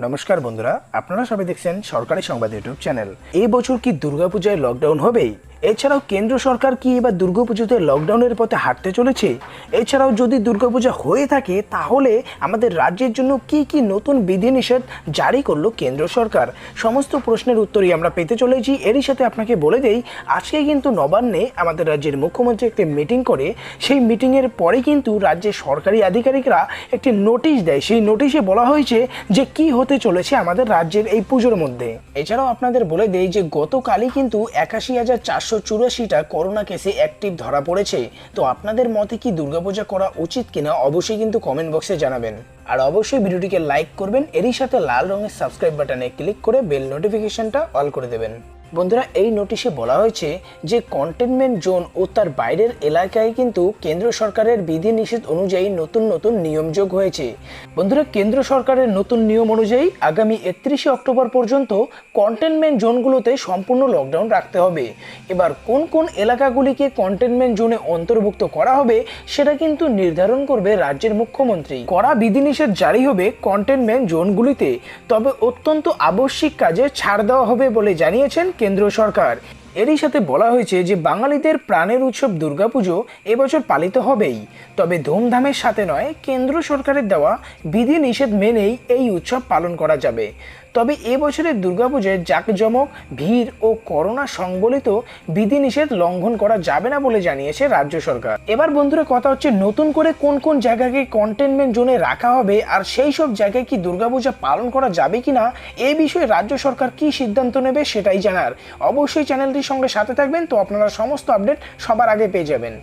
নমস্কার বন্ধুরা, আপনারা সবাই দেখছেন সরকারি সংবাদ ইউটিউব চ্যানেল। এই বছর কি দুর্গাপূজায় লকডাউন হবেই? এছাড়াও কেন্দ্র সরকার কি এবার দুর্গাপুজোতে লকডাউনের পথে হাঁটতে চলেছে? এছাড়াও যদি দুর্গাপূজা হয়ে থাকে তাহলে আমাদের রাজ্যের জন্য কি কি নতুন বিধিনিষেধ জারি করলো কেন্দ্র সরকার? সমস্ত প্রশ্নের উত্তরই আমরা পেতে চলেছি। এরই সাথে আপনাকে বলে দেই, আজকে কিন্তু নবান্নে আমাদের রাজ্যের মুখ্যমন্ত্রী একটি মিটিং করে, সেই মিটিংয়ের পরে কিন্তু রাজ্যের সরকারি আধিকারিকরা একটি নোটিশ দেয়। সেই নোটিশে বলা হয়েছে যে কি হতে চলেছে আমাদের রাজ্যের এই পুজোর মধ্যে। এছাড়াও আপনাদের বলে দেই যে গতকালই কিন্তু ৮১,৪84টা করোনা কেসে অ্যাক্টিভ ধরা পড়েছে। তো আপনাদের মতে কি দুর্গাপূজা করা উচিত কিনা অবশ্যই কিন্তু কমেন্ট বক্সে জানাবেন। আর অবশ্যই ভিডিওটিকে লাইক করবেন, এরই সাথে লাল রঙের সাবস্ক্রাইব বাটনে ক্লিক করে বেল নোটিফিকেশনটা অল করে দেবেন। বন্ধুরা, এই নোটিশে বলা হয়েছে যে কন্টেনমেন্ট জোন ও তার বাইরের এলাকায় কিন্তু কেন্দ্র সরকারের বিধিনিষেধ অনুযায়ী নতুন নতুন নিয়ম যোগ হয়েছে। বন্ধুরা, কেন্দ্র সরকারের নতুন নিয়ম অনুযায়ী আগামী 31শে অক্টোবর পর্যন্ত কন্টেনমেন্ট জোনগুলোতে সম্পূর্ণ লকডাউন রাখতে হবে। এবার কোন কোন এলাকাগুলিকে কন্টেনমেন্ট জোনে অন্তর্ভুক্ত করা হবে সেটা কিন্তু নির্ধারণ করবে রাজ্যের মুখ্যমন্ত্রী। কড়া বিধিনিষেধ জারি হবে কন্টেনমেন্ট জোনগুলিতে, তবে অত্যন্ত আবশ্যিক কাজে ছাড় দেওয়া হবে বলে জানিয়েছেন কেন্দ্র সরকার। এরই সাথে বলা হয়েছে যে বাঙালিদের প্রাণের উৎসব দুর্গাপুজো এবছর পালিত হবেই, তবে ধুমধামের সাথে নয়। কেন্দ্র সরকারের দেওয়া বিধিনিষেধ মেনেই এই উৎসব পালন করা যাবে। তবে এবছরের দুর্গাপুজোয় জাঁকজমক, ভিড় ও করোনা সংবলিত বিধিনিষেধ লঙ্ঘন করা যাবে না বলে জানিয়েছে রাজ্য সরকার। এবার বন্ধুরা, কথা হচ্ছে নতুন করে কোন কোন জায়গাকে কন্টেনমেন্ট জোনে রাখা হবে আর সেই সব জায়গায় কি দুর্গাপূজা পালন করা যাবে কিনা, এই বিষয়ে রাজ্য সরকার কি সিদ্ধান্ত নেবে সেটাই জানার। অবশ্যই চ্যানেলটির সঙ্গে সাথে থাকবেন, তো আপনারা সমস্ত আপডেট সবার আগে পেয়ে যাবেন।